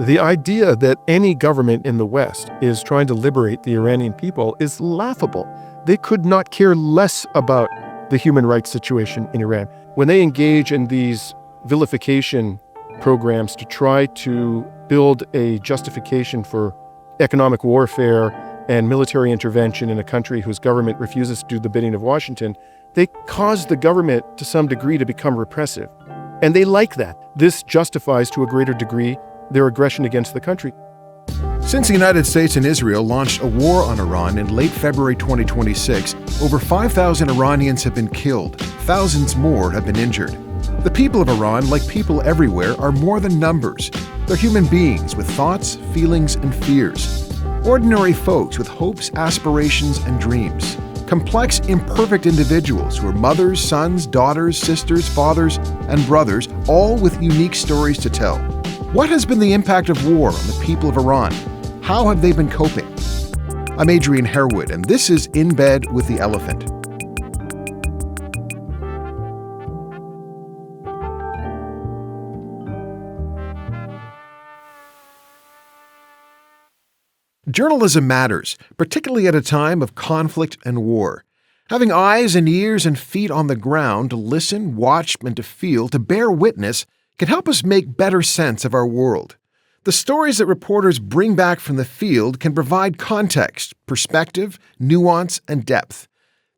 The idea that any government in the West is trying to liberate the Iranian people is laughable. They could not care less about the human rights situation in Iran. When they engage in these vilification programs to try to build a justification for economic warfare and military intervention in a country whose government refuses to do the bidding of Washington, they cause the government to some degree to become repressive. And they like that. This justifies to a greater degree their aggression against the country. Since the United States and Israel launched a war on Iran in late February 2026, over 5,000 Iranians have been killed. Thousands more have been injured. The people of Iran, like people everywhere, are more than numbers. They're human beings with thoughts, feelings, and fears. Ordinary folks with hopes, aspirations, and dreams. Complex, imperfect individuals who are mothers, sons, daughters, sisters, fathers, and brothers, all with unique stories to tell. What has been the impact of war on the people of Iran? How have they been coping? I'm Adrian Harewood, and this is In Bed with the Elephant. Journalism matters, particularly at a time of conflict and war. Having eyes and ears and feet on the ground to listen, watch, and to feel, to bear witness, can help us make better sense of our world. The stories that reporters bring back from the field can provide context, perspective, nuance, and depth.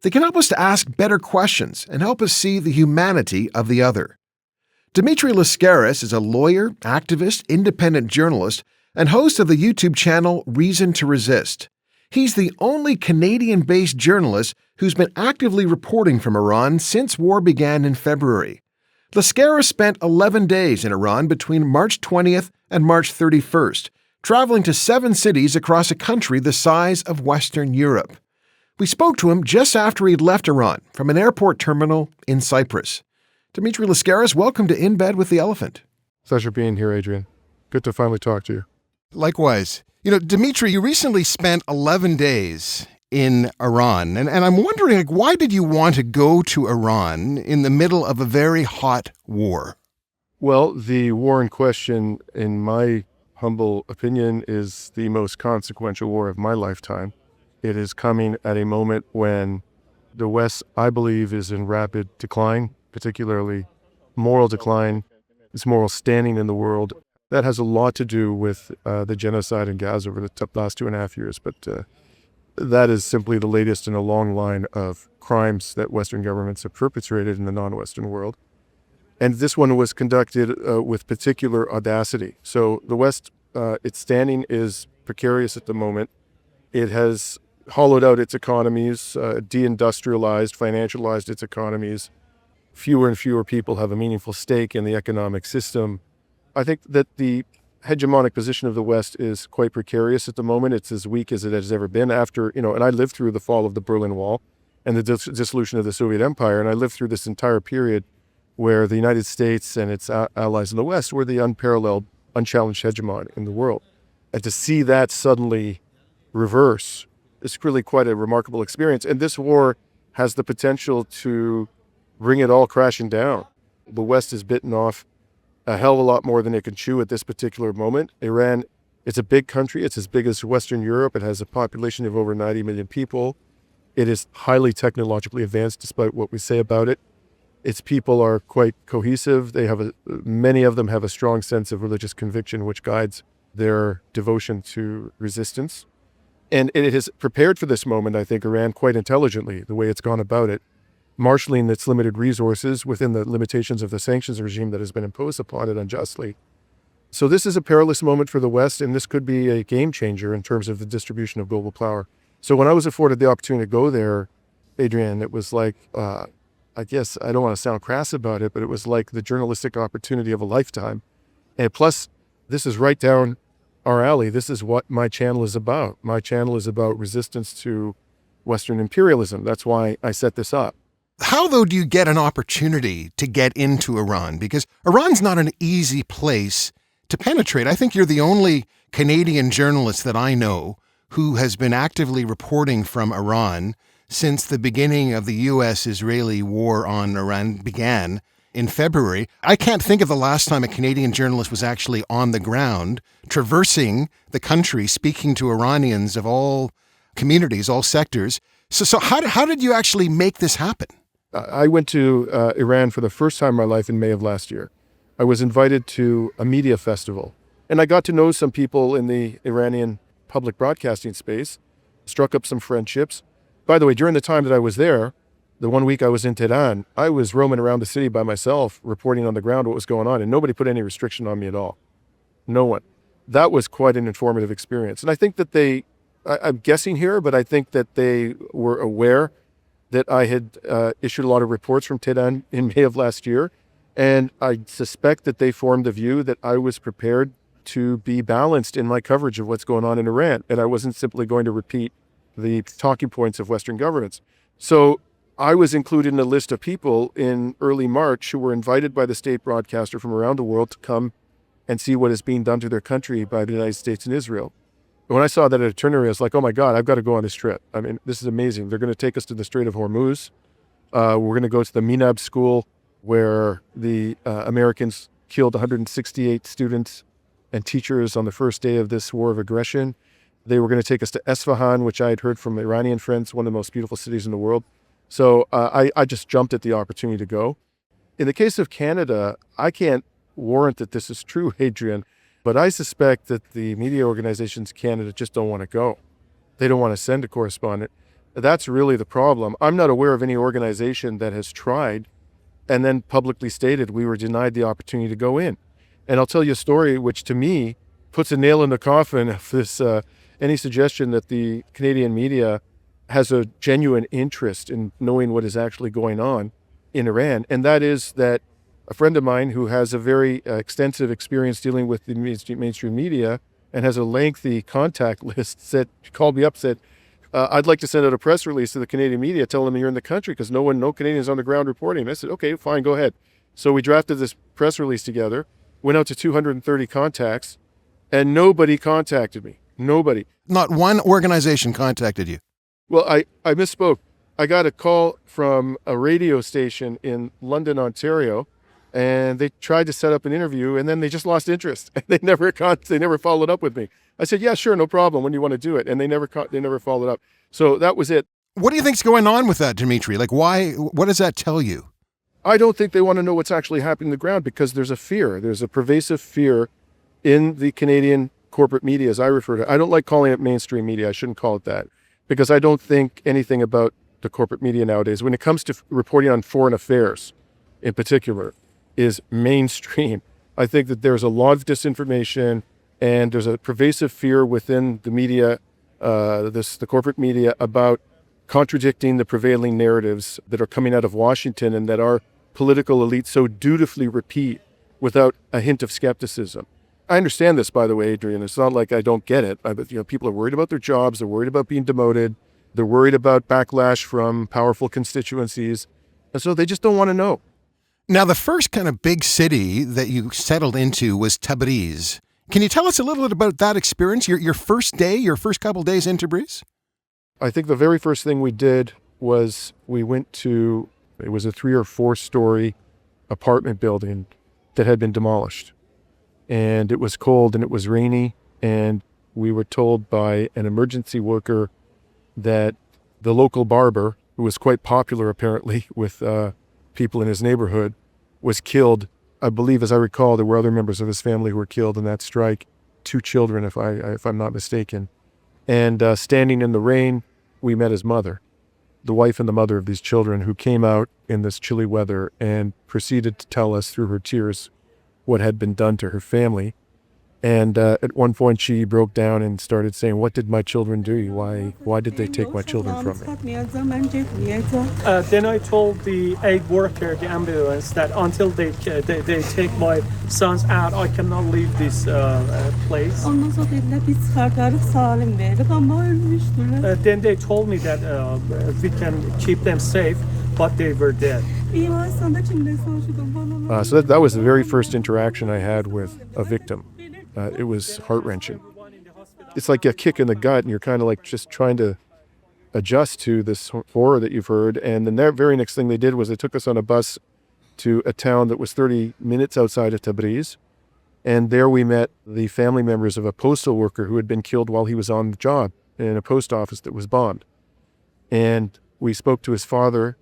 They can help us to ask better questions and help us see the humanity of the other. Dimitri Lascaris is a lawyer, activist, independent journalist, and host of the YouTube channel Reason to Resist. He's the only Canadian-based journalist who's been actively reporting from Iran since war began in February. Lascaris spent 11 days in Iran between March 20th and March 31st, traveling to 7 cities across a country the size of Western Europe. We spoke to him just after he'd left Iran from an airport terminal in Cyprus. Dimitri Lascaris, welcome to In Bed with the Elephant. Pleasure being here, Adrian. Good to finally talk to you. Likewise. Dimitri, you recently spent 11 days in Iran, and I'm wondering, why did you want to go to Iran in the middle of a very hot war? Well, the war in question, in my humble opinion, is the most consequential war of my lifetime. It is coming at a moment when the West, I believe, is in rapid decline, particularly moral decline, its moral standing in the world. That has a lot to do with the genocide in Gaza over the last 2.5 years, but that is simply the latest in a long line of crimes that Western governments have perpetrated in the non-Western world. And this one was conducted with particular audacity. So the West, its standing is precarious at the moment. It has hollowed out its economies, deindustrialized, financialized its economies. Fewer and fewer people have a meaningful stake in the economic system. I think that the hegemonic position of the West is quite precarious at the moment. It's as weak as it has ever been after, and I lived through the fall of the Berlin Wall and the dissolution of the Soviet Empire, and I lived through this entire period where the United States and its allies in the West were the unparalleled, unchallenged hegemon in the world. And to see that suddenly reverse is really quite a remarkable experience. And this war has the potential to bring it all crashing down. The West is bitten off a hell of a lot more than it can chew at this particular moment. Iran, it's a big country. It's as big as Western Europe. It has a population of over 90 million people. It is highly technologically advanced, despite what we say about it. Its people are quite cohesive. Many of them have a strong sense of religious conviction, which guides their devotion to resistance. And it has prepared for this moment, I think, Iran quite intelligently, the way it's gone about it, marshaling its limited resources within the limitations of the sanctions regime that has been imposed upon it unjustly. So this is a perilous moment for the West, and this could be a game changer in terms of the distribution of global power. So when I was afforded the opportunity to go there, Adrian, it was like, I guess I don't want to sound crass about it, but it was like the journalistic opportunity of a lifetime. And plus, this is right down our alley. This is what my channel is about. My channel is about resistance to Western imperialism. That's why I set this up. How, though, do you get an opportunity to get into Iran? Because Iran's not an easy place to penetrate. I think you're the only Canadian journalist that I know who has been actively reporting from Iran since the beginning of the U.S.-Israeli war on Iran began in February. I can't think of the last time a Canadian journalist was actually on the ground, traversing the country, speaking to Iranians of all communities, all sectors. So how did you actually make this happen? I went to Iran for the first time in my life in May of last year. I was invited to a media festival, and I got to know some people in the Iranian public broadcasting space, struck up some friendships. By the way, during the time that I was there, the 1 week I was in Tehran, I was roaming around the city by myself, reporting on the ground what was going on, and nobody put any restriction on me at all. No one. That was quite an informative experience. And I think that I'm guessing here, but I think that they were aware that I had issued a lot of reports from Tehran in May of last year. And I suspect that they formed the view that I was prepared to be balanced in my coverage of what's going on in Iran. And I wasn't simply going to repeat the talking points of Western governments. So I was included in a list of people in early March who were invited by the state broadcaster from around the world to come and see what is being done to their country by the United States and Israel. And when I saw that itinerary, I was like, oh my God, I've got to go on this trip. I mean, this is amazing. They're going to take us to the Strait of Hormuz. We're going to go to the Minab school where the Americans killed 168 students and teachers on the first day of this war of aggression. They were going to take us to Esfahan, which I had heard from Iranian friends, one of the most beautiful cities in the world. So I just jumped at the opportunity to go. In the case of Canada, I can't warrant that this is true, Adrian, but I suspect that the media organizations in Canada just don't want to go. They don't want to send a correspondent. That's really the problem. I'm not aware of any organization that has tried and then publicly stated we were denied the opportunity to go in. And I'll tell you a story which to me puts a nail in the coffin of this, any suggestion that the Canadian media has a genuine interest in knowing what is actually going on in Iran. And that is that a friend of mine who has a very extensive experience dealing with the mainstream media and has a lengthy contact list called me up, said, I'd like to send out a press release to the Canadian media telling them you're in the country because no Canadians on the ground reporting. I said, okay, fine, go ahead. So we drafted this press release together, went out to 230 contacts, and nobody contacted me. Nobody. Not one organization contacted you. Well, I misspoke. I got a call from a radio station in London, Ontario, and they tried to set up an interview, and then they just lost interest. They never followed up with me. I said, yeah, sure, no problem. When do you want to do it? And they never followed up. So that was it. What do you think's going on with that, Dimitri? Like, why? What does that tell you? I don't think they want to know what's actually happening on the ground because there's a fear. There's a pervasive fear in the Canadian corporate media, as I refer to it. I don't like calling it mainstream media. I shouldn't call it that because I don't think anything about the corporate media nowadays, when it comes to reporting on foreign affairs in particular, is mainstream. I think that there's a lot of disinformation and there's a pervasive fear within the media, the corporate media, about contradicting the prevailing narratives that are coming out of Washington and that our political elite so dutifully repeat without a hint of skepticism. I understand this, by the way, Adrian. It's not like I don't get it. People are worried about their jobs. They're worried about being demoted. They're worried about backlash from powerful constituencies. And so they just don't want to know. Now, the first kind of big city that you settled into was Tabriz. Can you tell us a little bit about that experience, your first day, your first couple days in Tabriz? I think the very first thing we did was we went to, it was a 3 or 4 story apartment building that had been demolished. And it was cold and it was rainy. And we were told by an emergency worker that the local barber, who was quite popular apparently with people in his neighborhood, was killed. I believe, as I recall, there were other members of his family who were killed in that strike, 2 children, if I'm not mistaken. And standing in the rain, we met his mother, the wife and the mother of these children, who came out in this chilly weather and proceeded to tell us through her tears what had been done to her family. And at one point she broke down and started saying, what did my children do? Why did they take my children from me? Then I told the aid worker, the ambulance, that until they take my sons out, I cannot leave this place. Then they told me that we can keep them safe, but they were dead. So that was the very first interaction I had with a victim. It was heart-wrenching. It's like a kick in the gut, and you're kind of like just trying to adjust to this horror that you've heard. And the very next thing they did was they took us on a bus to a town that was 30 minutes outside of Tabriz. And there we met the family members of a postal worker who had been killed while he was on the job in a post office that was bombed. And we spoke to his father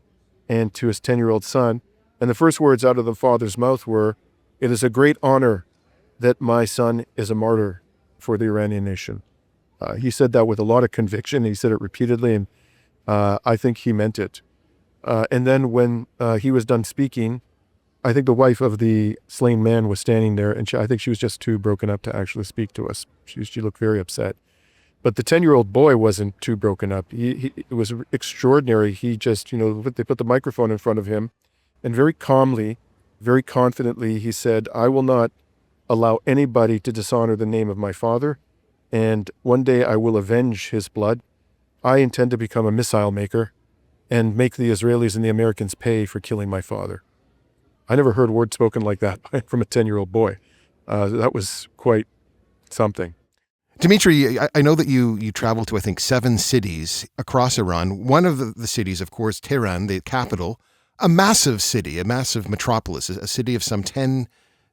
and to his 10-year-old son. And the first words out of the father's mouth were, "It is a great honor that my son is a martyr for the Iranian nation." He said that with a lot of conviction. He said it repeatedly, and I think he meant it. And then when he was done speaking, I think the wife of the slain man was standing there, and I think she was just too broken up to actually speak to us. She looked very upset. But the 10-year-old boy wasn't too broken up. It was extraordinary. He just, they put the microphone in front of him, and very calmly, very confidently, he said, "I will not allow anybody to dishonor the name of my father, and one day I will avenge his blood. I intend to become a missile maker and make the Israelis and the Americans pay for killing my father." I never heard words spoken like that from a 10-year-old boy. That was quite something. Dimitri, I know that you traveled to, I think, 7 cities across Iran. One of the cities, of course, Tehran, the capital, a massive city, a massive metropolis, a city of some 10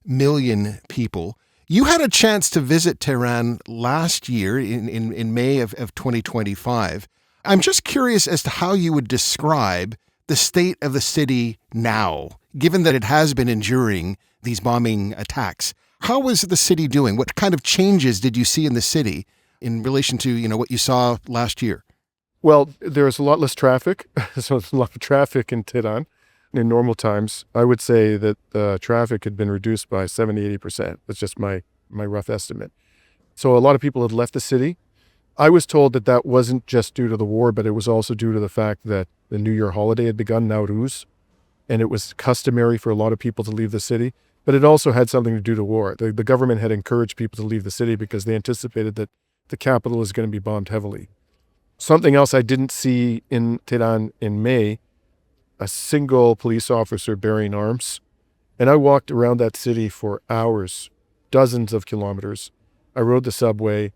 million people. You had a chance to visit Tehran last year in May of 2025. I'm just curious as to how you would describe the state of the city now, given that it has been enduring these bombing attacks. How was the city doing? What kind of changes did you see in the city in relation to, what you saw last year? Well, there's a lot less traffic. So there's a lot of traffic in Tehran. In normal times, I would say that the traffic had been reduced by 70-80%. That's just my rough estimate. So a lot of people had left the city. I was told that that wasn't just due to the war, but it was also due to the fact that the New Year holiday had begun, Nowruz, and it was customary for a lot of people to leave the city. But it also had something to do with war. The government had encouraged people to leave the city because they anticipated that the capital is going to be bombed heavily. Something else I didn't see in Tehran in May, a single police officer bearing arms. And I walked around that city for hours, dozens of kilometers. I rode the subway.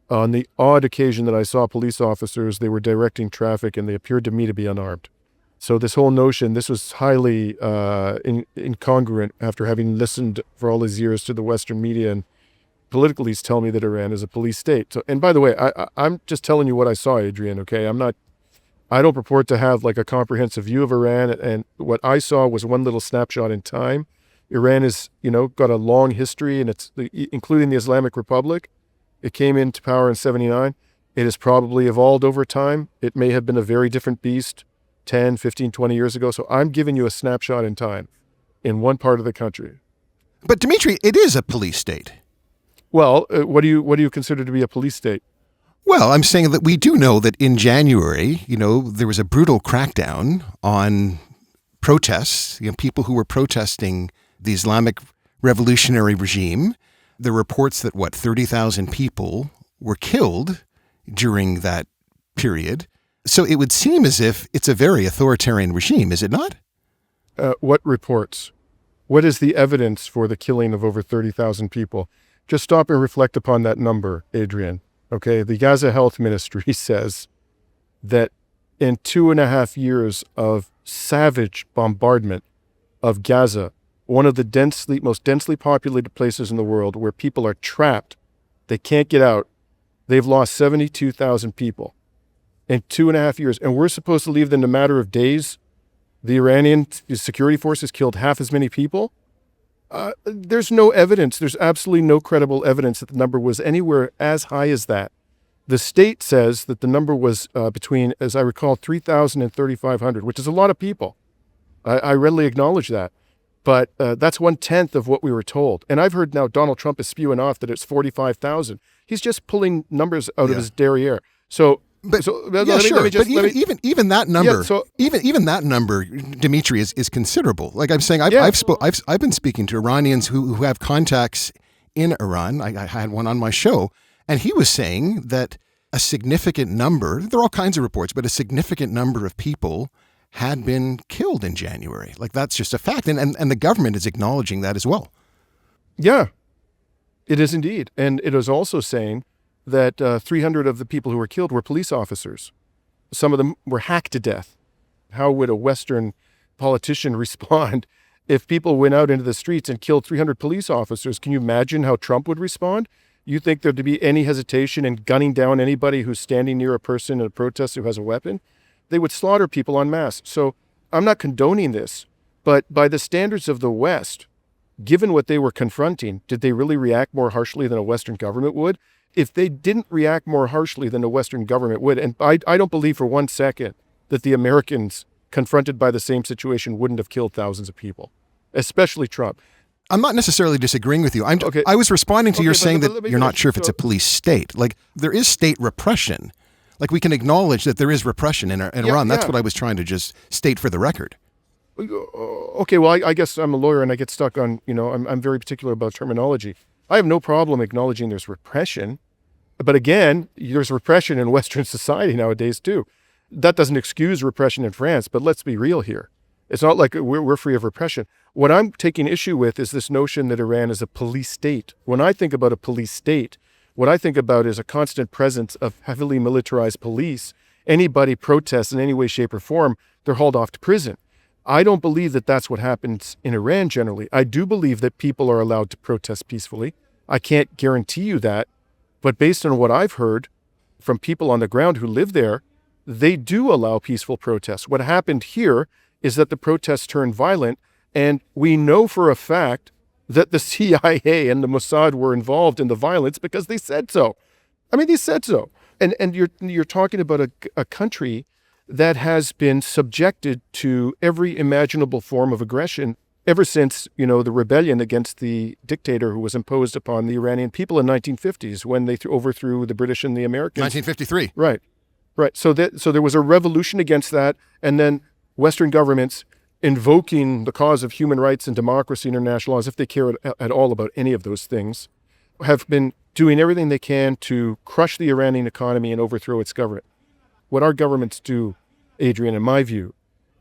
On the odd occasion that I saw police officers, they were directing traffic and they appeared to me to be unarmed. So this whole notion, this was highly incongruent after having listened for all these years to the Western media and political elites tell me that Iran is a police state. So, and by the way, I'm just telling you what I saw, Adrian, okay? I don't purport to have like a comprehensive view of Iran, and what I saw was one little snapshot in time. Iran is, got a long history, and it's including the Islamic Republic. It came into power in 79. It has probably evolved over time. It may have been a very different beast 10, 15, 20 years ago. So I'm giving you a snapshot in time in one part of the country. But Dimitri, it is a police state. Well, what do you consider to be a police state? Well, I'm saying that we do know that in January, there was a brutal crackdown on protests, people who were protesting the Islamic revolutionary regime. There were reports that, 30,000 people were killed during that period. So it would seem as if it's a very authoritarian regime, is it not? What reports? What is the evidence for the killing of over 30,000 people? Just stop and reflect upon that number, Adrian. Okay, the Gaza Health Ministry says that in 2.5 years of savage bombardment of Gaza, one of the most densely populated places in the world where people are trapped, they can't get out, they've lost 72,000 people in 2.5 years. And we're supposed to leave them in a matter of days. The Iranian security forces killed half as many people. There's no evidence. There's absolutely no credible evidence that the number was anywhere as high as that. The state says that the number was between, as I recall, 3,000 and 3,500, which is a lot of people. I readily acknowledge that. But that's 1/10 of what we were told. And I've heard now Donald Trump is spewing off that it's 45,000. He's just pulling numbers out of his derriere. So, But even that number, even that number, Dimitri, is considerable. Like I'm saying, I've been speaking to Iranians who have contacts in Iran. I had one on my show, and he was saying that a significant number, there are all kinds of reports, but a significant number of people had been killed in January. Like that's just a fact, and the government is acknowledging that as well. Yeah, it is indeed, and it is also saying that 300 of the people who were killed were police officers. Some of them were hacked to death. How would a Western politician respond If people went out into the streets and killed 300 police officers, can you imagine how Trump would respond? You think there'd be any hesitation in gunning down anybody who's standing near a person in a protest who has a weapon? They would slaughter people en masse. So I'm not condoning this, but by the standards of the West, given what they were confronting, did they really react more harshly than a Western government would? If they didn't react more harshly than a Western government would, and I don't believe for one second that the Americans confronted by the same situation wouldn't have killed thousands of people, especially Trump. I'm not necessarily disagreeing with you. I was responding to your saying that you're not sure if it's a police state. Like, there is state repression. Like, we can acknowledge that there is repression in Iran. That's what I was trying to just state for the record. Okay, well, I guess I'm a lawyer and I get stuck on, I'm very particular about terminology. I have no problem acknowledging there's repression. But again, there's repression in Western society nowadays, too. That doesn't excuse repression in France, but let's be real here. It's not like we're free of repression. What I'm taking issue with is this notion that Iran is a police state. When I think about a police state, what I think about is a constant presence of heavily militarized police. Anybody protests in any way, shape, or form, they're hauled off to prison. I don't believe that that's what happens in Iran generally. I do believe that people are allowed to protest peacefully. I can't guarantee you that, but based on what I've heard from people on the ground who live there, they do allow peaceful protests. What happened here is that the protests turned violent, and we know for a fact that the CIA and the Mossad were involved in the violence because they said so. I mean, they said so. And you're talking about a country that has been subjected to every imaginable form of aggression ever since, the rebellion against the dictator who was imposed upon the Iranian people in 1950s when they overthrew the British and the Americans. 1953. Right. So there was a revolution against that, and then Western governments invoking the cause of human rights and democracy and international law as if they care at all about any of those things, have been doing everything they can to crush the Iranian economy and overthrow its government. What our governments do, Adrian, in my view,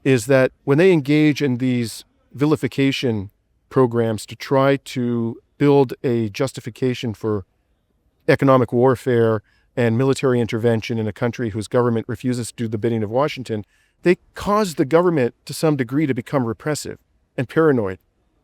is that when they engage in these vilification programs to try to build a justification for economic warfare and military intervention in a country whose government refuses to do the bidding of Washington, they cause the government to some degree to become repressive and paranoid.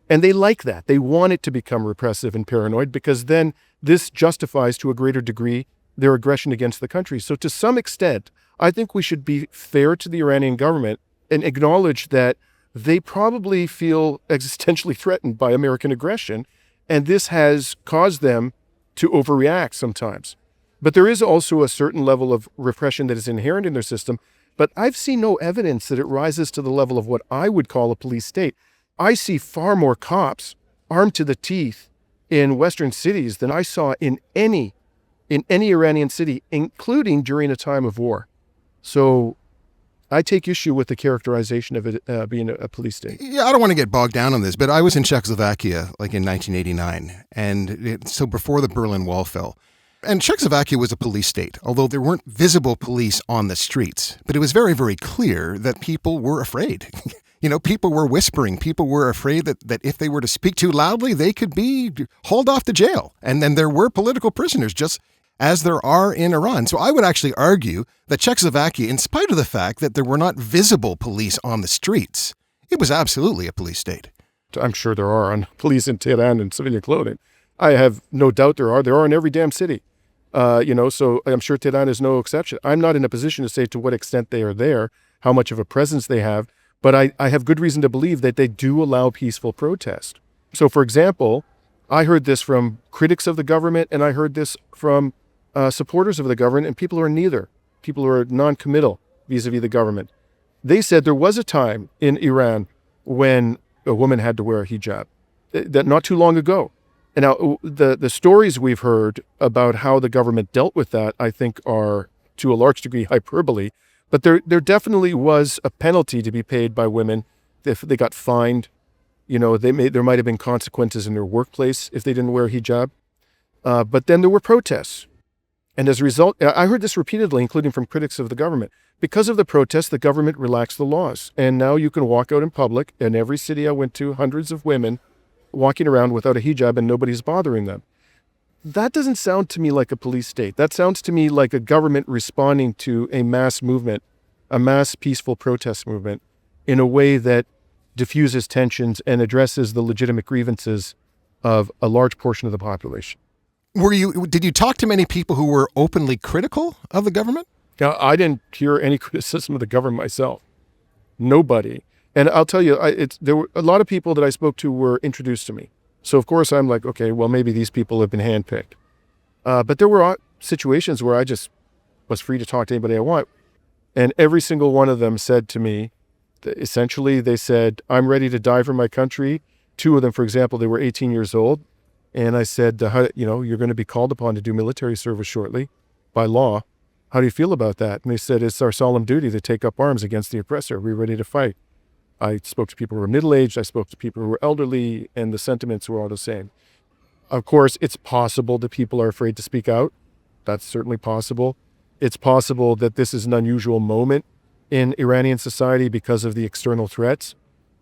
And they like that. They want it to become repressive and paranoid because then this justifies to a greater degree their aggression against the country. So to some extent, I think we should be fair to the Iranian government and acknowledge that they probably feel existentially threatened by American aggression, and this has caused them to overreact sometimes. But there is also a certain level of repression that is inherent in their system, but I've seen no evidence that it rises to the level of what I would call a police state. I see far more cops armed to the teeth in Western cities than I saw in any Iranian city, including during a time of war. So I take issue with the characterization of it being a police state. Yeah, I don't want to get bogged down on this, but I was in Czechoslovakia like in 1989, and so before the Berlin Wall fell. And Czechoslovakia was a police state, although there weren't visible police on the streets. But it was very, very clear that people were afraid. People were whispering. People were afraid that if they were to speak too loudly, they could be hauled off to jail. And then there were political prisoners, just as there are in Iran. So I would actually argue that Czechoslovakia, in spite of the fact that there were not visible police on the streets, it was absolutely a police state. I'm sure there are police in Tehran in civilian clothing. I have no doubt there are. There are in every damn city. So I'm sure Tehran is no exception. I'm not in a position to say to what extent they are there, how much of a presence they have, but I have good reason to believe that they do allow peaceful protest. So, for example, I heard this from critics of the government, and I heard this from supporters of the government, and people who are neither. People who are non-committal vis-a-vis the government. They said there was a time in Iran when a woman had to wear a hijab, that not too long ago. And now the stories we've heard about how the government dealt with that, I think, are to a large degree hyperbole. But there definitely was a penalty to be paid by women if they got fined. There might have been consequences in their workplace if they didn't wear a hijab. But then there were protests. And as a result, I heard this repeatedly, including from critics of the government. Because of the protests, the government relaxed the laws. And now you can walk out in public. In every city I went to, hundreds of women walking around without a hijab and nobody's bothering them. That doesn't sound to me like a police state. That sounds to me like a government responding to a mass movement, a mass peaceful protest movement in a way that diffuses tensions and addresses the legitimate grievances of a large portion of the population. Did you talk to many people who were openly critical of the government? Now, I didn't hear any criticism of the government myself. Nobody. And I'll tell you, there were a lot of people that I spoke to were introduced to me. So of course I'm like, okay, well, maybe these people have been handpicked. But there were situations where I just was free to talk to anybody I want. And every single one of them said to me, essentially, they said, I'm ready to die for my country. Two of them, for example, they were 18 years old. And I said, you're going to be called upon to do military service shortly by law. How do you feel about that? And they said, it's our solemn duty to take up arms against the oppressor. We're ready to fight. I spoke to people who were middle-aged. I spoke to people who were elderly, and the sentiments were all the same. Of course, it's possible that people are afraid to speak out. That's certainly possible. It's possible that this is an unusual moment in Iranian society because of the external threats.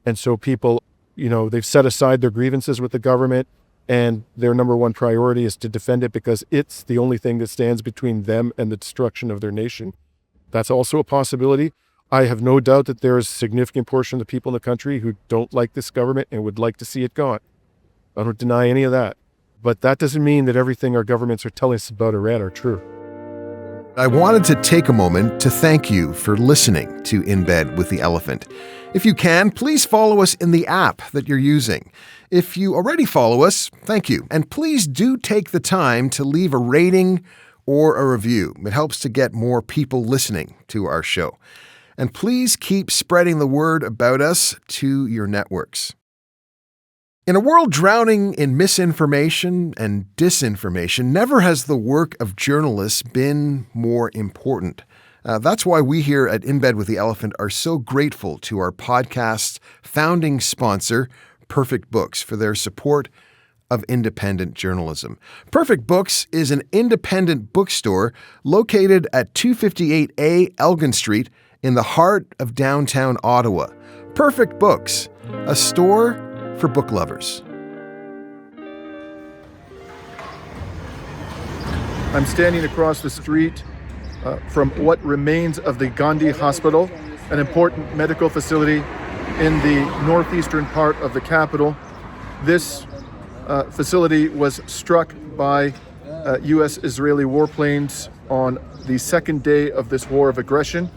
And so people, they've set aside their grievances with the government, and their number one priority is to defend it because it's the only thing that stands between them and the destruction of their nation. That's also a possibility. I have no doubt that there is a significant portion of the people in the country who don't like this government and would like to see it gone. I don't deny any of that. But that doesn't mean that everything our governments are telling us about Iran are true. I wanted to take a moment to thank you for listening to In Bed with the Elephant. If you can, please follow us in the app that you're using. If you already follow us, thank you. And please do take the time to leave a rating or a review. It helps to get more people listening to our show. And please keep spreading the word about us to your networks. In a world drowning in misinformation and disinformation, never has the work of journalists been more important. That's why we here at In Bed with the Elephant are so grateful to our podcast's founding sponsor, Perfect Books, for their support of independent journalism. Perfect Books is an independent bookstore located at 258A Elgin Street in the heart of downtown Ottawa. Perfect Books, a store for book lovers. I'm standing across the street from what remains of the Gandhi Hospital, an important medical facility in the northeastern part of the capital. This facility was struck by U.S.-Israeli warplanes on the second day of this war of aggression.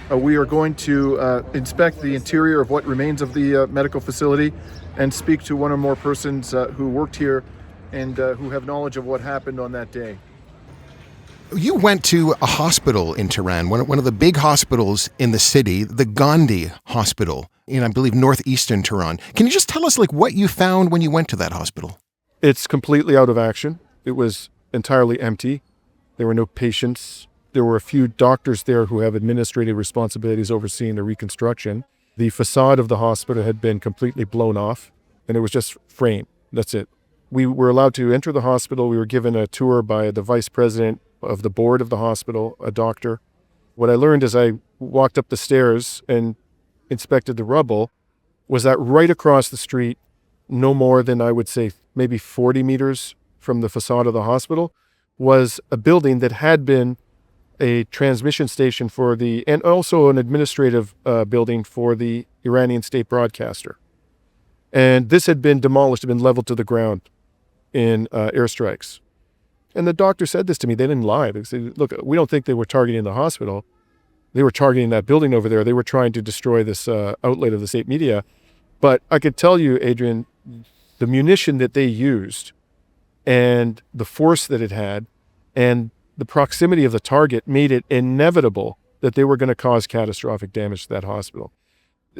We are going to inspect the interior of what remains of the medical facility and speak to one or more persons who worked here and who have knowledge of what happened on that day. You went to a hospital in Tehran, one of the big hospitals in the city, the Gandhi Hospital in, I believe, northeastern Tehran. Can you just tell us what you found when you went to that hospital? It's completely out of action. It was entirely empty. There were no patients. There were a few doctors there who have administrative responsibilities overseeing the reconstruction. The facade of the hospital had been completely blown off, and it was just frame. That's it. We were allowed to enter the hospital. We were given a tour by the vice president of the board of the hospital, a doctor. What I learned as I walked up the stairs and inspected the rubble was that right across the street, no more than I would say maybe 40 meters from the facade of the hospital, was a building that had been a transmission station and also an administrative building for the Iranian state broadcaster. And this had been demolished, had been leveled to the ground in airstrikes. And the doctor said this to me. They didn't lie. They said, look, we don't think they were targeting the hospital. They were targeting that building over there. They were trying to destroy this outlet of the state media. But I could tell you, Adrian, the munition that they used and the force that it had and the proximity of the target made it inevitable that they were going to cause catastrophic damage to that hospital.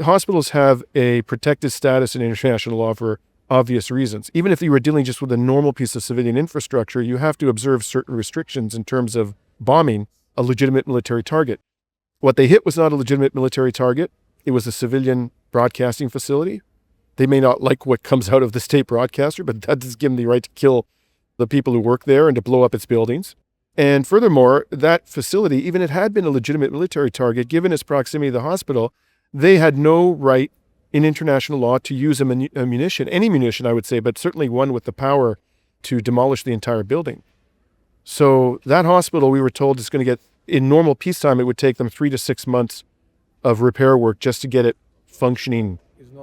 Hospitals have a protected status in international law for obvious reasons. Even if you were dealing just with a normal piece of civilian infrastructure, you have to observe certain restrictions in terms of bombing a legitimate military target. What they hit was not a legitimate military target. It was a civilian broadcasting facility. They may not like what comes out of the state broadcaster, but that does give them the right to kill the people who work there and to blow up its buildings. And furthermore, that facility, even if it had been a legitimate military target, given its proximity to the hospital, they had no right in international law to use a munition, any munition, I would say, but certainly one with the power to demolish the entire building. So that hospital, we were told, is going to get, in normal peacetime, it would take them 3 to 6 months of repair work just to get it functioning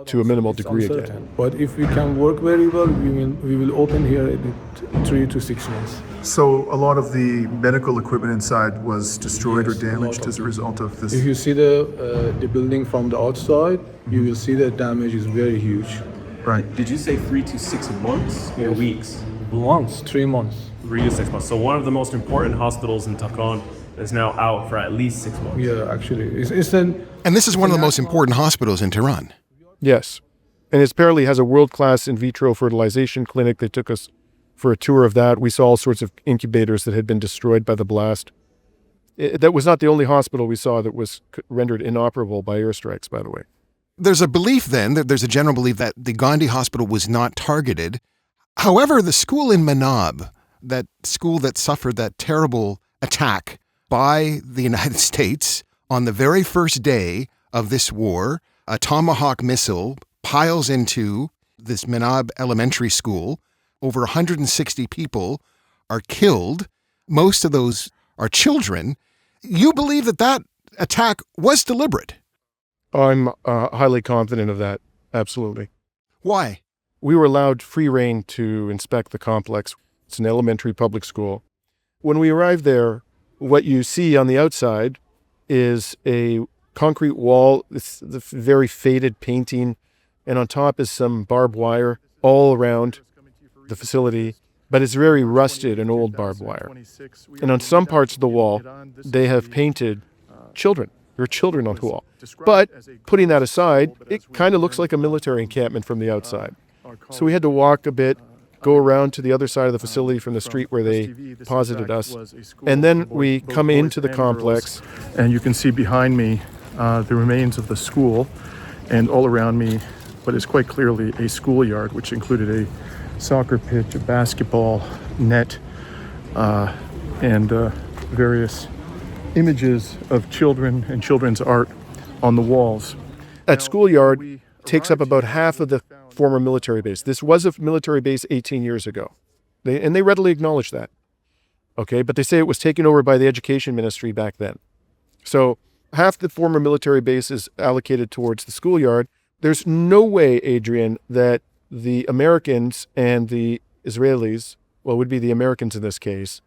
to a minimal It's degree uncertain. again. But if we can work very well, we will open here in 3 to 6 months. So a lot of the medical equipment inside was destroyed Yes, or a lot damaged of as a it. result of this. If you see the building from the outside, you will see the damage is very huge. Right. Did you say 3 to 6 months or Yes. weeks? Months, 3 months. 3 to 6 months. So one of the most important hospitals in Takran is now out for at least 6 months. Yeah, actually, it's an And this is one of the most important hospitals in Tehran. Yes. And it apparently has a world-class in vitro fertilization clinic. They took us for a tour of that. We saw all sorts of incubators that had been destroyed by the blast. That was not the only hospital we saw that was rendered inoperable by airstrikes, by the way. There's a belief then, that there's a general belief that the Gandhi hospital was not targeted. However, the school in Manab, that school that suffered that terrible attack by the United States on the very first day of this war, a Tomahawk missile piles into this Manab elementary school. Over 160 people are killed. Most of those are children. You believe that that attack was deliberate. I'm highly confident of that. Absolutely. Why? We were allowed free rein to inspect the complex. It's an elementary public school. When we arrived there, what you see on the outside is a concrete wall, it's the very faded painting, and on top is some barbed wire all around the facility, but it's very rusted and old barbed wire. And on some parts of the wall, they have painted children. There are children on the wall. But putting that aside, it kind of looks like a military encampment from the outside. So we had to walk a bit, go around to the other side of the facility from the street where they deposited us. And then we come into the complex. And you can see behind me the remains of the school, and all around me what is quite clearly a schoolyard, which included a soccer pitch, a basketball net, and various images of children and children's art on the walls. That schoolyard takes up about half of the former military base. This was a military base 18 years ago. They readily acknowledge that. Okay, but they say it was taken over by the education ministry back then. So half the former military base is allocated towards the schoolyard. There's no way, Adrian, that the Americans and the Israelis, well, it would be the Americans in this case,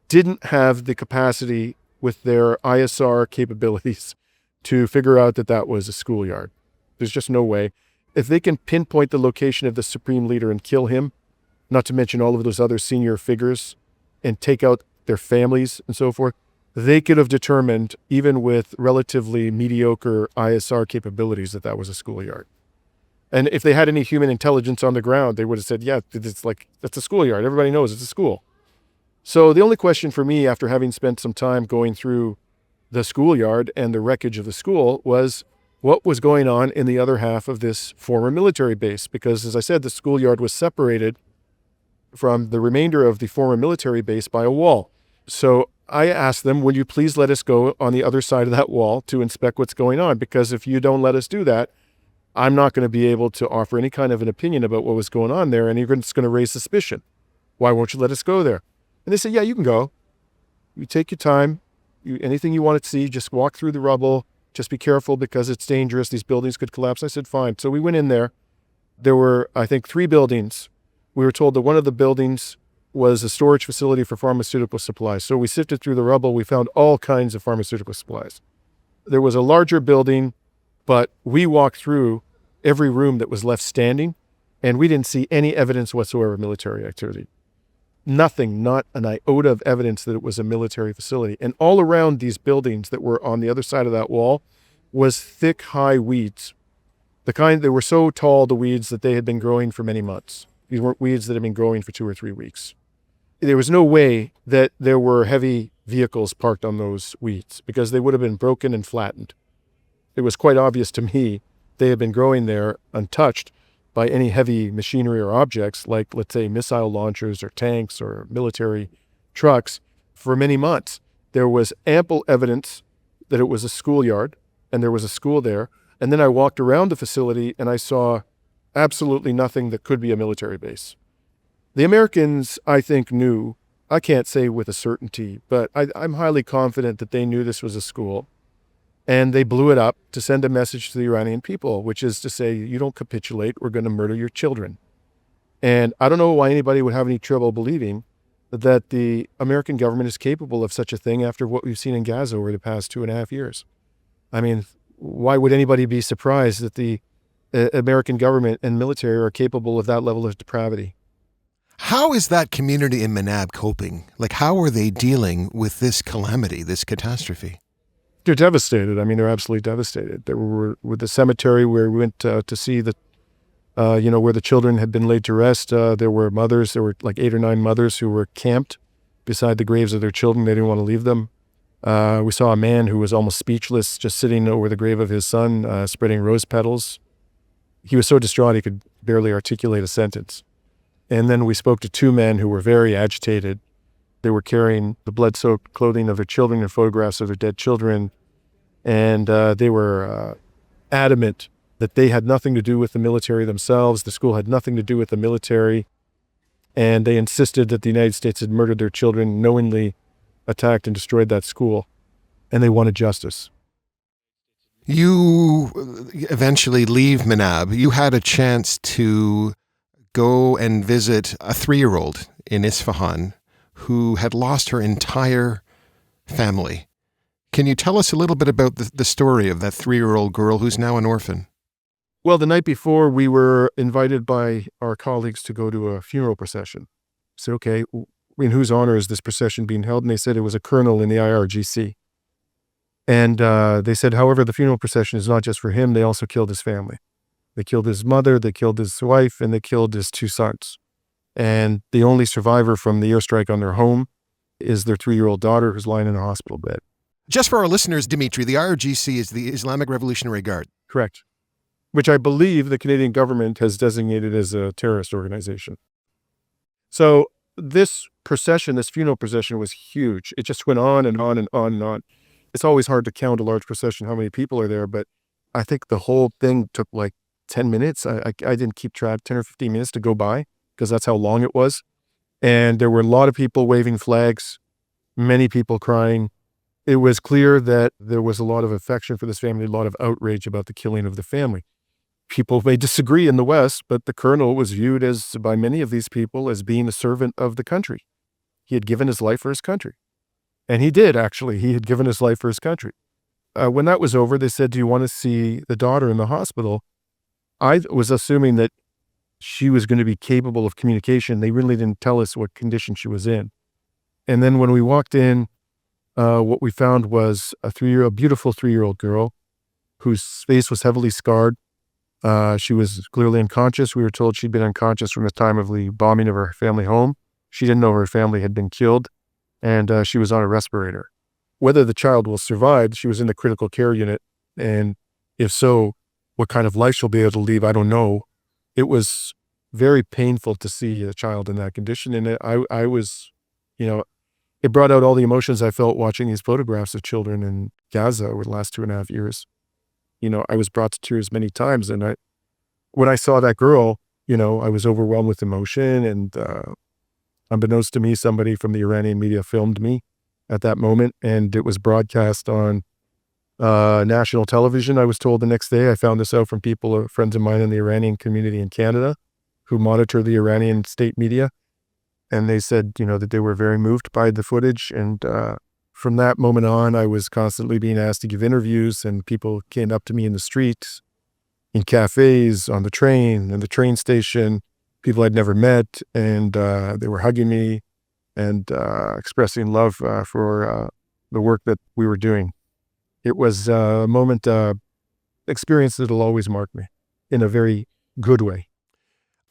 didn't have the capacity with their ISR capabilities to figure out that that was a schoolyard. There's just no way. If they can pinpoint the location of the supreme leader and kill him, not to mention all of those other senior figures, and take out their families and so forth, they could have determined, even with relatively mediocre ISR capabilities, that that was a schoolyard. And if they had any human intelligence on the ground, they would have said, yeah, that's a schoolyard. Everybody knows it's a school. So the only question for me, after having spent some time going through the schoolyard and the wreckage of the school, was what was going on in the other half of this former military base. Because, as I said, the schoolyard was separated from the remainder of the former military base by a wall. So I asked them, will you please let us go on the other side of that wall to inspect what's going on? Because if you don't let us do that, I'm not going to be able to offer any kind of an opinion about what was going on there, and it's going to raise suspicion. Why won't you let us go there? And they said, yeah, you can go. You take your time. Anything you want to see, just walk through the rubble. Just be careful because it's dangerous. These buildings could collapse. I said, fine. So we went in there. There were, I think, 3 buildings. We were told that one of the buildings was a storage facility for pharmaceutical supplies. So we sifted through the rubble. We found all kinds of pharmaceutical supplies. There was a larger building, but we walked through every room that was left standing, and we didn't see any evidence whatsoever of military activity. Nothing, not an iota of evidence that it was a military facility. And all around these buildings that were on the other side of that wall was thick, high weeds. They were so tall, the weeds, that they had been growing for many months. These weren't weeds that had been growing for 2 or 3 weeks. There was no way that there were heavy vehicles parked on those weeds because they would have been broken and flattened. It was quite obvious to me they had been growing there untouched by any heavy machinery or objects like, let's say, missile launchers or tanks or military trucks for many months. There was ample evidence that it was a schoolyard and there was a school there. And then I walked around the facility and I saw absolutely nothing that could be a military base. The Americans, I think, knew, I can't say with a certainty, but I'm highly confident that they knew this was a school. And they blew it up to send a message to the Iranian people, which is to say, you don't capitulate, we're going to murder your children. And I don't know why anybody would have any trouble believing that the American government is capable of such a thing after what we've seen in Gaza over the past 2.5 years. I mean, why would anybody be surprised that the American government and military are capable of that level of depravity? How is that community in Manab coping? Like, how are they dealing with this calamity, this catastrophe? They're devastated. I mean, they're absolutely devastated. They were with the cemetery where we went to see the, where the children had been laid to rest. There were mothers. There were like 8 or 9 mothers who were camped beside the graves of their children. They didn't want to leave them. We saw a man who was almost speechless, just sitting over the grave of his son, spreading rose petals. He was so distraught he could barely articulate a sentence. And then we spoke to 2 men who were very agitated. They were carrying the blood-soaked clothing of their children and photographs of their dead children. And they were adamant that they had nothing to do with the military themselves. The school had nothing to do with the military. And they insisted that the United States had murdered their children, knowingly attacked and destroyed that school. And they wanted justice. You eventually leave Manab. You had a chance to go and visit a 3-year-old in Isfahan who had lost her entire family. Can you tell us a little bit about the story of that 3-year-old girl who's now an orphan? Well, the night before, we were invited by our colleagues to go to a funeral procession. I said, okay, in whose honor is this procession being held? And they said it was a colonel in the IRGC. And they said, however, the funeral procession is not just for him. They also killed his family. They killed his mother, they killed his wife, and they killed his 2 sons. And the only survivor from the airstrike on their home is their 3-year-old daughter who's lying in a hospital bed. Just for our listeners, Dimitri, the IRGC is the Islamic Revolutionary Guard. Correct. Which I believe the Canadian government has designated as a terrorist organization. So this procession, this funeral procession was huge. It just went on and on and on and on. It's always hard to count a large procession, how many people are there, but I think the whole thing took like 10 minutes. I didn't keep track, 10 or 15 minutes to go by because that's how long it was. And there were a lot of people waving flags, many people crying. It was clear that there was a lot of affection for this family, a lot of outrage about the killing of the family. People may disagree in the West, but the colonel was viewed as, by many of these people, as being a servant of the country. He had given his life for his country. And he did, actually. He had given his life for his country. When that was over, they said, do you want to see the daughter in the hospital? I was assuming that she was going to be capable of communication. They really didn't tell us what condition she was in. And then when we walked in, what we found was a beautiful 3-year-old girl whose face was heavily scarred. She was clearly unconscious. We were told she'd been unconscious from the time of the bombing of her family home. She didn't know her family had been killed, and she was on a respirator. Whether the child will survive, she was in the critical care unit, and if so, what kind of life she'll be able to leave, I don't know. It was very painful to see a child in that condition, and I was, it brought out all the emotions I felt watching these photographs of children in Gaza over the last 2.5 years. I was brought to tears many times, and when I saw that girl, I was overwhelmed with emotion, and unbeknownst to me, somebody from the Iranian media filmed me at that moment, and it was broadcast on national television. I was told the next day. I found this out from friends of mine in the Iranian community in Canada who monitor the Iranian state media. And they said, that they were very moved by the footage. And from that moment on, I was constantly being asked to give interviews, and people came up to me in the streets, in cafes, on the train, in the train station, people I'd never met. And they were hugging me and expressing love for the work that we were doing. It was a moment, experience that'll always mark me in a very good way.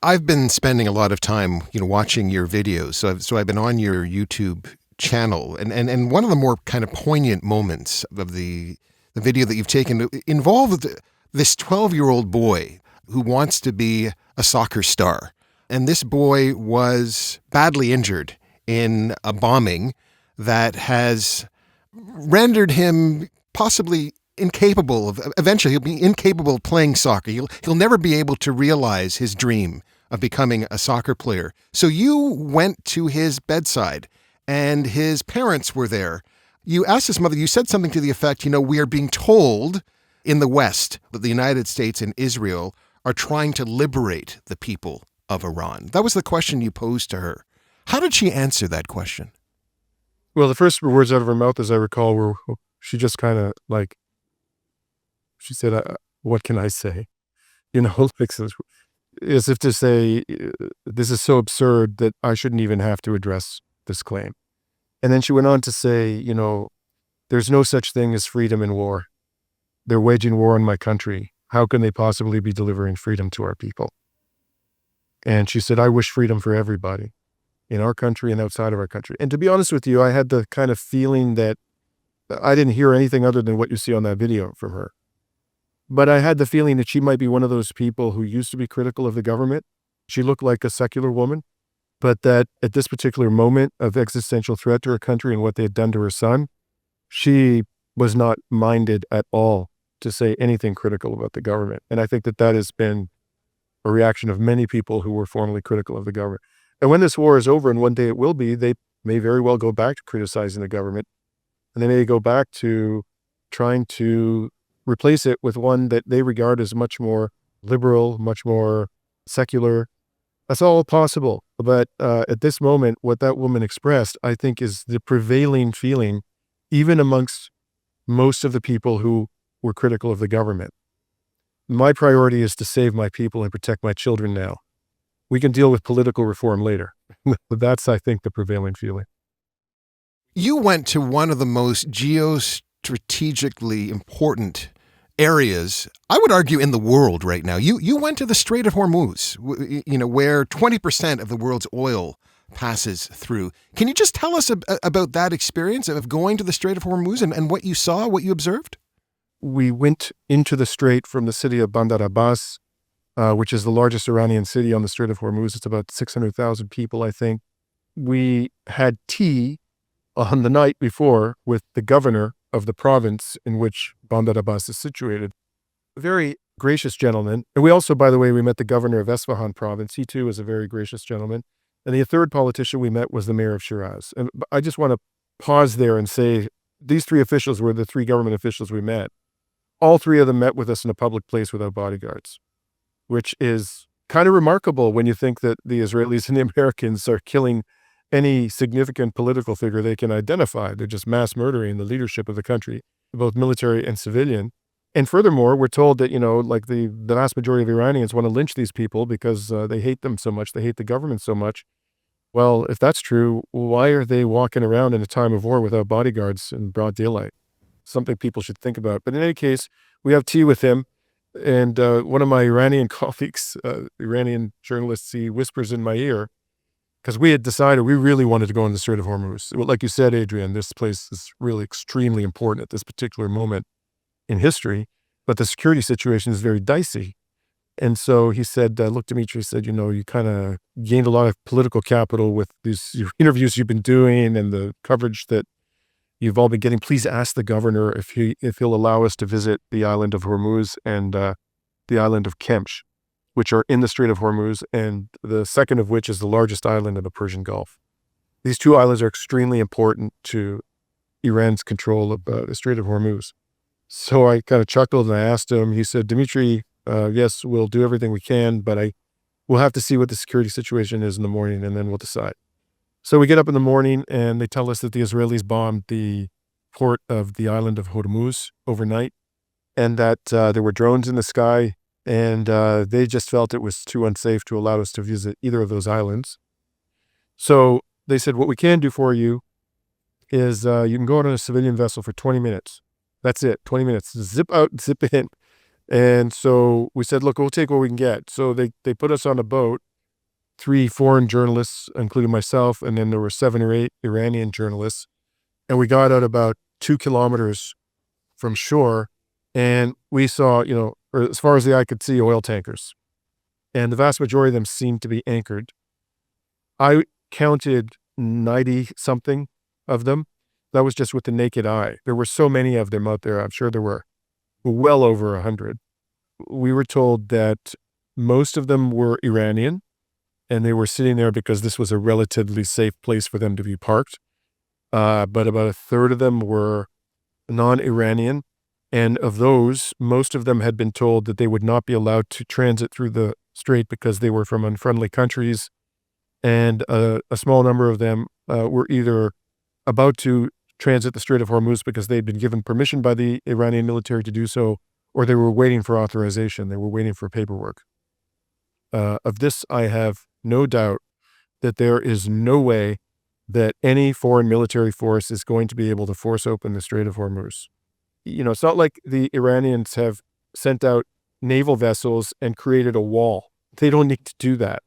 I've been spending a lot of time, watching your videos. So I've been on your YouTube channel, and one of the more kind of poignant moments of the video that you've taken involved this 12-year-old boy who wants to be a soccer star. And this boy was badly injured in a bombing that has rendered him possibly incapable of, eventually he'll be incapable of playing soccer. He'll never be able to realize his dream of becoming a soccer player. So you went to his bedside, and his parents were there. You asked his mother, you said something to the effect, we are being told in the West that the United States and Israel are trying to liberate the people of Iran. That was the question you posed to her. How did she answer that question? Well, the first words out of her mouth, as I recall, were she just kind of she said, what can I say? Like, as if to say, this is so absurd that I shouldn't even have to address this claim. And then she went on to say, there's no such thing as freedom in war. They're waging war on my country. How can they possibly be delivering freedom to our people? And she said, I wish freedom for everybody in our country and outside of our country. And to be honest with you, I had the kind of feeling that I didn't hear anything other than what you see on that video from her. But I had the feeling that she might be one of those people who used to be critical of the government. She looked like a secular woman, but that at this particular moment of existential threat to her country and what they had done to her son, she was not minded at all to say anything critical about the government. And I think that has been a reaction of many people who were formerly critical of the government. And when this war is over, and one day it will be, they may very well go back to criticizing the government. And they may go back to trying to replace it with one that they regard as much more liberal, much more secular. That's all possible. But at this moment, what that woman expressed, I think, is the prevailing feeling, even amongst most of the people who were critical of the government. My priority is to save my people and protect my children now. We can deal with political reform later. But that's, I think, the prevailing feeling. You went to one of the most geostrategically important areas, I would argue, in the world right now. You went to the Strait of Hormuz, where 20% of the world's oil passes through. Can you just tell us about that experience of going to the Strait of Hormuz and what you saw, what you observed? We went into the strait from the city of Bandar Abbas, which is the largest Iranian city on the Strait of Hormuz. It's about 600,000 people, I think. We had tea on the night before with the governor of the province in which Bandar Abbas is situated. A very gracious gentleman. And we also, by the way, we met the governor of Esfahan province. He too was a very gracious gentleman. And the third politician we met was the mayor of Shiraz. And I just want to pause there and say, these three officials were the three government officials we met. All three of them met with us in a public place without bodyguards, which is kind of remarkable when you think that the Israelis and the Americans are killing any significant political figure they can identify. They're just mass murdering the leadership of the country, both military and civilian. And furthermore, we're told that, like the vast majority of Iranians want to lynch these people because they hate them so much, they hate the government so much. Well, if that's true, why are they walking around in a time of war without bodyguards in broad daylight? Something people should think about. But in any case, we have tea with him. And one of my Iranian colleagues, Iranian journalists, he whispers in my ear, because we had decided we really wanted to go in the Strait of Hormuz. Like you said, Adrian, this place is really extremely important at this particular moment in history, but the security situation is very dicey. And so he said, look, Dimitri said, you kind of gained a lot of political capital with these interviews you've been doing and the coverage that you've all been getting. Please ask the governor if he'll allow us to visit the island of Hormuz and the island of Kemch, which are in the Strait of Hormuz, and the second of which is the largest island in the Persian Gulf. These two islands are extremely important to Iran's control of the Strait of Hormuz. So I kind of chuckled and I asked him, he said, Dimitri, yes, we'll do everything we can, but we'll have to see what the security situation is in the morning and then we'll decide. So we get up in the morning and they tell us that the Israelis bombed the port of the island of Hormuz overnight and that there were drones in the sky. And they just felt it was too unsafe to allow us to visit either of those islands. So they said, what we can do for you is you can go out on a civilian vessel for 20 minutes. That's it, 20 minutes. Zip out, zip in. And so we said, look, we'll take what we can get. So they put us on a boat, 3 foreign journalists, including myself, and then there were 7 or 8 Iranian journalists. And we got out about 2 kilometers from shore, and we saw, or as far as the eye could see, oil tankers. And the vast majority of them seemed to be anchored. I counted 90-something of them. That was just with the naked eye. There were so many of them out there. I'm sure there were well over 100. We were told that most of them were Iranian, and they were sitting there because this was a relatively safe place for them to be parked. but about a third of them were non-Iranian. And of those, most of them had been told that they would not be allowed to transit through the strait because they were from unfriendly countries. And a small number of them were either about to transit the Strait of Hormuz because they'd been given permission by the Iranian military to do so, or they were waiting for authorization. They were waiting for paperwork. Of this, I have no doubt that there is no way that any foreign military force is going to be able to force open the Strait of Hormuz. It's not like the Iranians have sent out naval vessels and created a wall. They don't need to do that.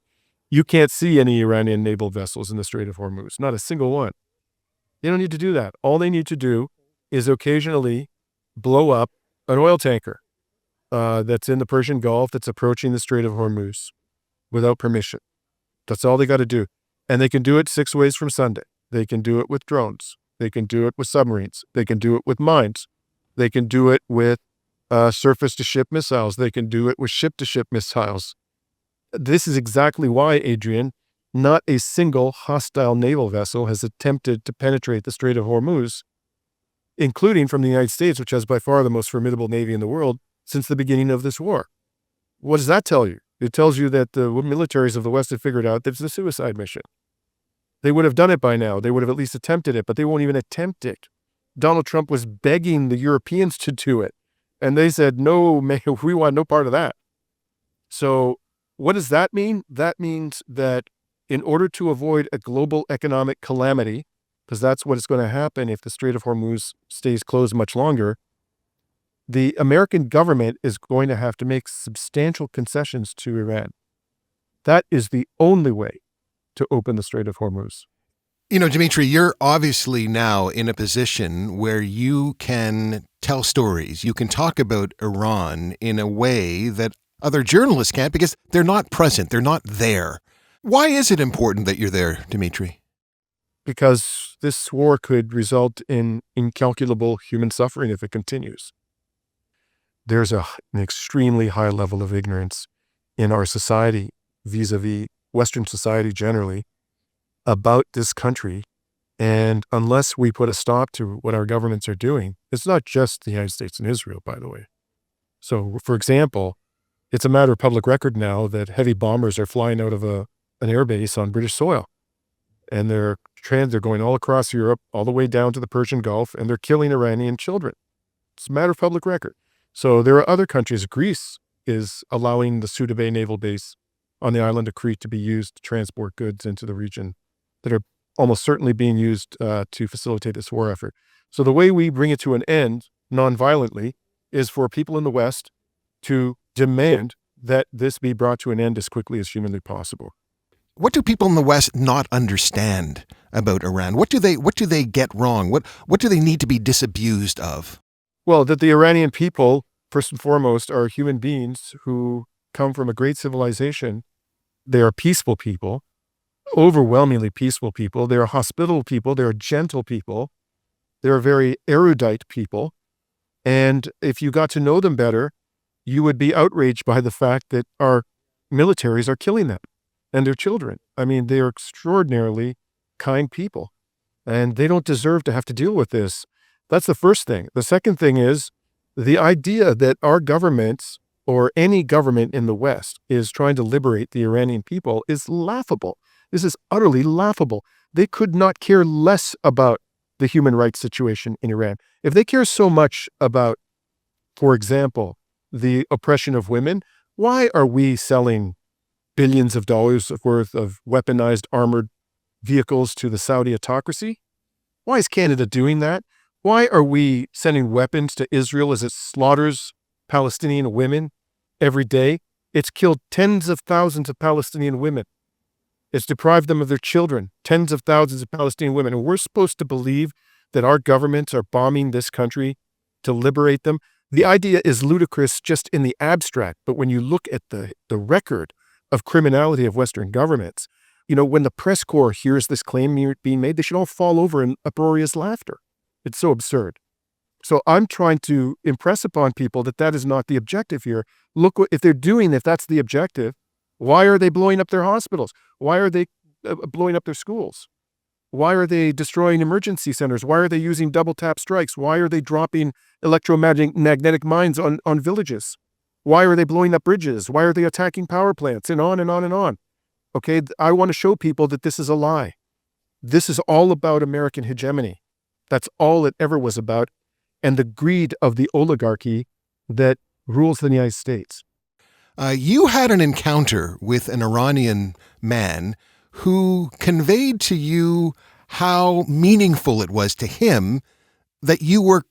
You can't see any Iranian naval vessels in the Strait of Hormuz, not a single one. They don't need to do that. All they need to do is occasionally blow up an oil tanker that's in the Persian Gulf that's approaching the Strait of Hormuz without permission. That's all they got to do. And they can do it 6 ways from Sunday. They can do it with drones. They can do it with submarines. They can do it with mines. They can do it with surface-to-ship missiles. They can do it with ship-to-ship missiles. This is exactly why, Adrian, not a single hostile naval vessel has attempted to penetrate the Strait of Hormuz, including from the United States, which has by far the most formidable navy in the world, since the beginning of this war. What does that tell you? It tells you that the militaries of the West have figured out that it's a suicide mission. They would have done it by now. They would have at least attempted it, but they won't even attempt it. Donald Trump was begging the Europeans to do it, and they said, no, man, we want no part of that. So what does that mean? That means that in order to avoid a global economic calamity, because that's what is going to happen if the Strait of Hormuz stays closed much longer, the American government is going to have to make substantial concessions to Iran. That is the only way to open the Strait of Hormuz. Dimitri, you're obviously now in a position where you can tell stories. You can talk about Iran in a way that other journalists can't because they're not present. They're not there. Why is it important that you're there, Dimitri? Because this war could result in incalculable human suffering if it continues. There's an extremely high level of ignorance in our society, vis-a-vis Western society generally, about this country. And unless we put a stop to what our governments are doing, it's not just the United States and Israel, by the way. So, for example, it's a matter of public record now that heavy bombers are flying out of an airbase on British soil. And they're going all across Europe, all the way down to the Persian Gulf, and they're killing Iranian children. It's a matter of public record. So there are other countries. Greece is allowing the Suda Bay naval base on the island of Crete to be used to transport goods into the region that are almost certainly being used to facilitate this war effort. So the way we bring it to an end, non-violently, is for people in the West to demand that this be brought to an end as quickly as humanly possible. What do people in the West not understand about Iran? What do they get wrong? What do they need to be disabused of? Well, that the Iranian people, first and foremost, are human beings who come from a great civilization. They are peaceful people, overwhelmingly peaceful people. They are hospitable people. They are gentle people. They are very erudite people. And if you got to know them better, you would be outraged by the fact that our militaries are killing them and their children. I mean, they are extraordinarily kind people, and they don't deserve to have to deal with this. That's the first thing. The second thing is the idea that our governments or any government in the West is trying to liberate the Iranian people is laughable. This is utterly laughable. They could not care less about the human rights situation in Iran. If they care so much about, for example, the oppression of women, why are we selling billions of dollars worth of weaponized armored vehicles to the Saudi autocracy? Why is Canada doing that? Why are we sending weapons to Israel as it slaughters Palestinian women every day? It's killed tens of thousands of Palestinian women. It's deprived them of their children, tens of thousands of Palestinian women. And we're supposed to believe that our governments are bombing this country to liberate them. The idea is ludicrous just in the abstract. But when you look at the record of criminality of Western governments, when the press corps hears this claim being made, they should all fall over in uproarious laughter. It's so absurd. So I'm trying to impress upon people that is not the objective here. Look, if that's the objective, why are they blowing up their hospitals? Why are they blowing up their schools? Why are they destroying emergency centers? Why are they using double tap strikes? Why are they dropping electromagnetic mines on villages? Why are they blowing up bridges? Why are they attacking power plants? And on and on and on. Okay, I want to show people that this is a lie. This is all about American hegemony. That's all it ever was about, and the greed of the oligarchy that rules the United States. You had an encounter with an Iranian man who conveyed to you how meaningful it was to him that you were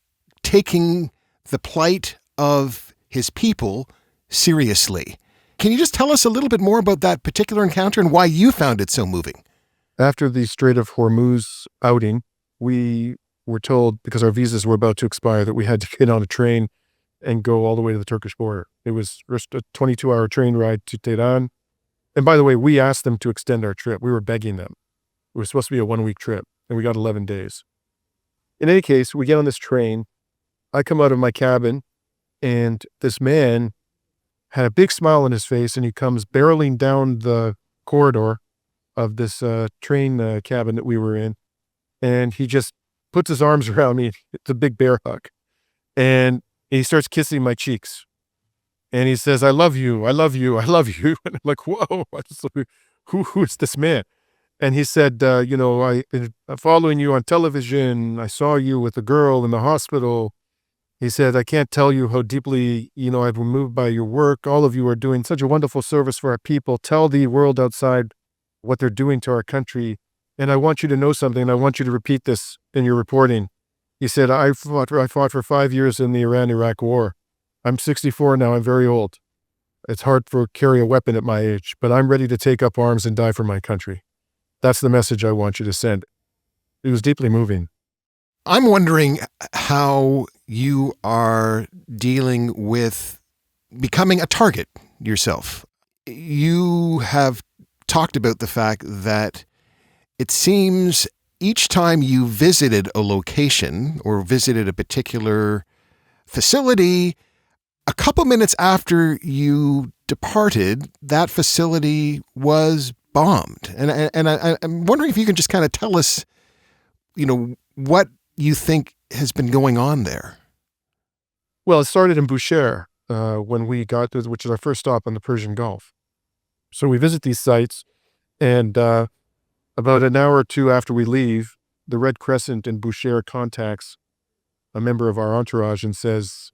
taking the plight of his people seriously. Can you just tell us a little bit more about that particular encounter and why you found it so moving? After the Strait of Hormuz outing, we were told, because our visas were about to expire, that we had to get on a train and go all the way to the Turkish border. It was just a 22-hour train ride to Tehran. And by the way, we asked them to extend our trip. We were begging them. It was supposed to be a 1-week trip, and we got 11 days. In any case, we get on this train. I come out of my cabin, and this man had a big smile on his face, and he comes barreling down the corridor of this train cabin that we were in, and he just puts his arms around me. It's a big bear hug. And he starts kissing my cheeks. And he says, I love you, I love you, I love you. And I'm like, whoa, who is this man? And he said, I'm following you on television. I saw you with a girl in the hospital. He said, I can't tell you how deeply, I've been moved by your work. All of you are doing such a wonderful service for our people. Tell the world outside what they're doing to our country. And I want you to know something. I want you to repeat this in your reporting. He said, I fought for 5 years in the Iran-Iraq war. I'm 64 now. I'm very old. It's hard to carry a weapon at my age, but I'm ready to take up arms and die for my country. That's the message I want you to send. It was deeply moving. I'm wondering how you are dealing with becoming a target yourself. You have talked about the fact that it seems each time you visited a location or visited a particular facility, a couple minutes after you departed, that facility was bombed. And I'm wondering if you can just kind of tell us, what you think has been going on there. Well, it started in Bushehr when we got to, which is our first stop on the Persian Gulf. So we visit these sites, and about an hour or two after we leave, the Red Crescent in Bushehr contacts a member of our entourage and says,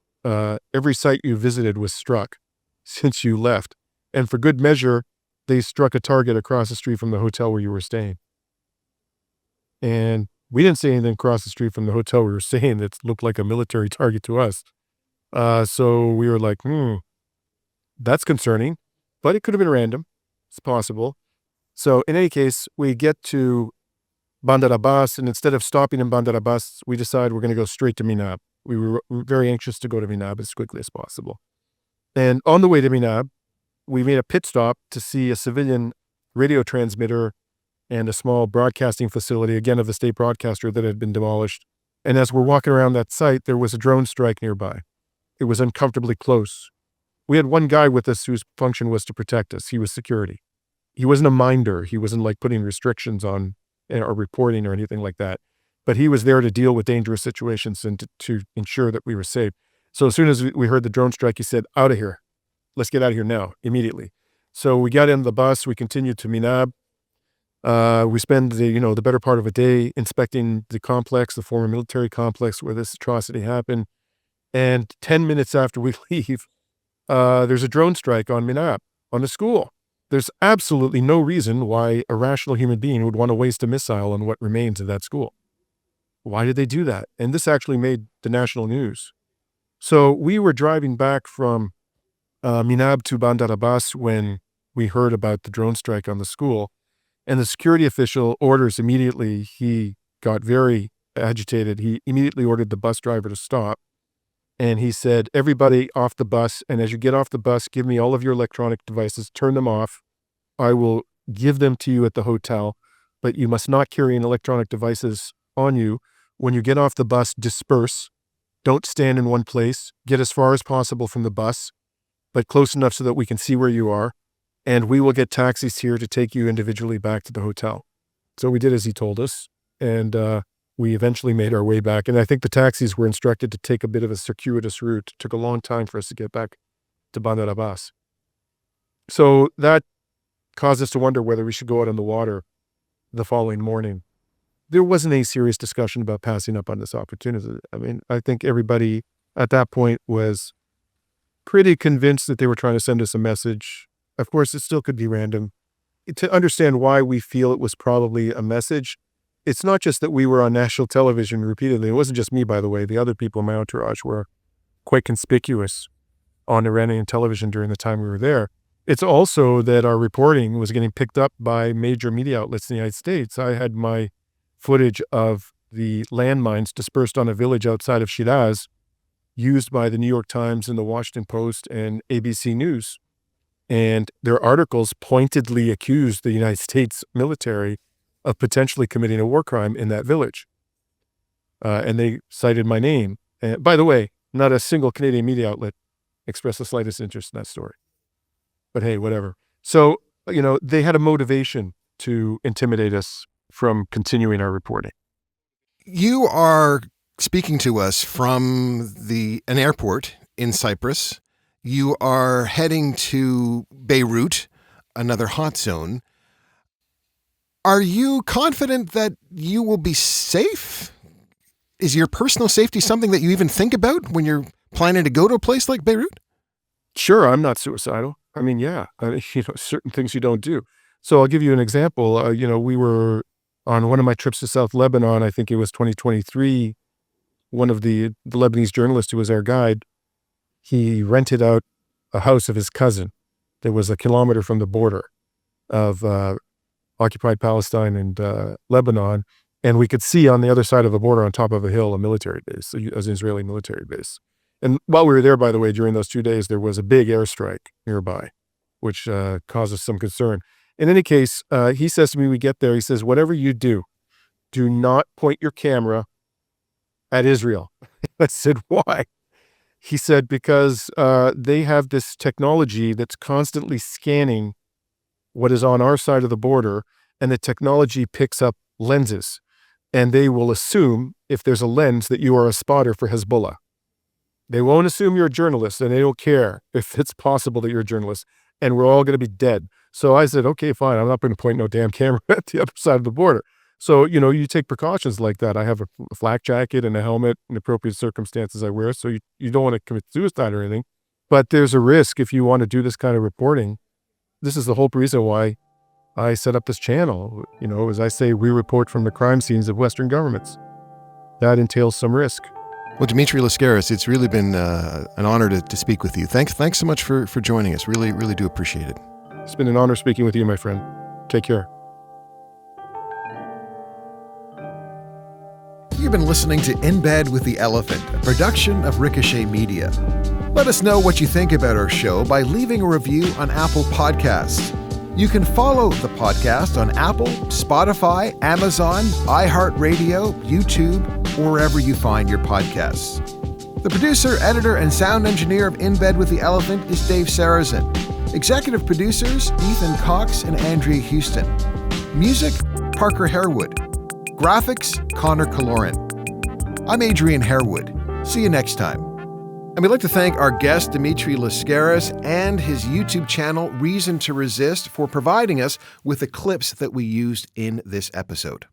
every site you visited was struck since you left. And for good measure, they struck a target across the street from the hotel where you were staying. And we didn't see anything across the street from the hotel we were staying that looked like a military target to us. So we were like, that's concerning, but it could have been random. It's possible. So in any case, we get to Bandar Abbas, and instead of stopping in Bandar Abbas, we decided we're going to go straight to Minab. We were very anxious to go to Minab as quickly as possible. And on the way to Minab, we made a pit stop to see a civilian radio transmitter and a small broadcasting facility, again, of the state broadcaster that had been demolished. And as we're walking around that site, there was a drone strike nearby. It was uncomfortably close. We had one guy with us whose function was to protect us. He was security. He wasn't a minder. He wasn't like putting restrictions on or reporting or anything like that. But he was there to deal with dangerous situations and to ensure that we were safe. So as soon as we heard the drone strike, he said, out of here. Let's get out of here now, immediately. So we got in the bus. We continued to Minab. We spend the better part of a day inspecting the complex, the former military complex where this atrocity happened. And 10 minutes after we leave, there's a drone strike on Minab, on the school. There's absolutely no reason why a rational human being would want to waste a missile on what remains of that school. Why did they do that? And this actually made the national news. So we were driving back from Minab to Bandar Abbas when we heard about the drone strike on the school. And the security official orders immediately. He got very agitated. He immediately ordered the bus driver to stop. And he said, everybody off the bus. And as you get off the bus, give me all of your electronic devices, turn them off. I will give them to you at the hotel, but you must not carry any electronic devices on you. When you get off the bus, disperse. Don't stand in one place. Get as far as possible from the bus, but close enough so that we can see where you are. And we will get taxis here to take you individually back to the hotel. So we did as he told us. And we eventually made our way back. And I think the taxis were instructed to take a bit of a circuitous route. It took a long time for us to get back to Bandar Abbas. So that caused us to wonder whether we should go out on the water the following morning. There wasn't any serious discussion about passing up on this opportunity. I mean, I think everybody at that point was pretty convinced that they were trying to send us a message. Of course, it still could be random. To understand why we feel it was probably a message, it's not just that we were on national television repeatedly. It wasn't just me, by the way. The other people in my entourage were quite conspicuous on Iranian television during the time we were there. It's also that our reporting was getting picked up by major media outlets in the United States. I had my footage of the landmines dispersed on a village outside of Shiraz used by the New York Times and the Washington Post and ABC News. And their articles pointedly accused the United States military of potentially committing a war crime in that village. And they cited my name. And by the way, not a single Canadian media outlet expressed the slightest interest in that story. But hey, whatever. So, they had a motivation to intimidate us from continuing our reporting. You are speaking to us from an airport in Cyprus. You are heading to Beirut, another hot zone. Are you confident that you will be safe? Is your personal safety something that you even think about when you're planning to go to a place like Beirut? Sure, I'm not suicidal. I mean, yeah, certain things you don't do. So I'll give you an example. We were on one of my trips to South Lebanon, I think it was 2023, one of the Lebanese journalists who was our guide, he rented out a house of his cousin that was a kilometer from the border of occupied Palestine and Lebanon. And we could see on the other side of the border on top of a hill, a military base, an Israeli military base. And while we were there, by the way, during those 2 days, there was a big airstrike nearby, which caused us some concern. In any case, he says to me, we get there, he says, whatever you do not point your camera at Israel. I said, why? He said, because they have this technology that's constantly scanning what is on our side of the border, and the technology picks up lenses. And they will assume, if there's a lens, that you are a spotter for Hezbollah. They won't assume you're a journalist, and they don't care if it's possible that you're a journalist, and we're all going to be dead. So I said, okay, fine. I'm not going to point no damn camera at the other side of the border. So, you take precautions like that. I have a flak jacket and a helmet in appropriate circumstances I wear. So you don't want to commit suicide or anything, but there's a risk if you want to do this kind of reporting. This is the whole reason why I set up this channel. As I say, we report from the crime scenes of Western governments. That entails some risk. Well, Dimitri Lascaris, it's really been an honor to speak with you. Thanks so much for joining us. Really, really do appreciate it. It's been an honor speaking with you, my friend. Take care. You've been listening to In Bed with the Elephant, a production of Ricochet Media. Let us know what you think about our show by leaving a review on Apple Podcasts. You can follow the podcast on Apple, Spotify, Amazon, iHeartRadio, YouTube, or wherever you find your podcasts. The producer, editor, and sound engineer of In Bed with the Elephant is Dave Sarrazin. Executive producers, Ethan Cox and Andrea Houston. Music, Parker Harewood. Graphics, Connor Kaloran. I'm Adrian Harewood. See you next time. And we'd like to thank our guest, Dimitri Lascaris, and his YouTube channel, Reason to Resist, for providing us with the clips that we used in this episode.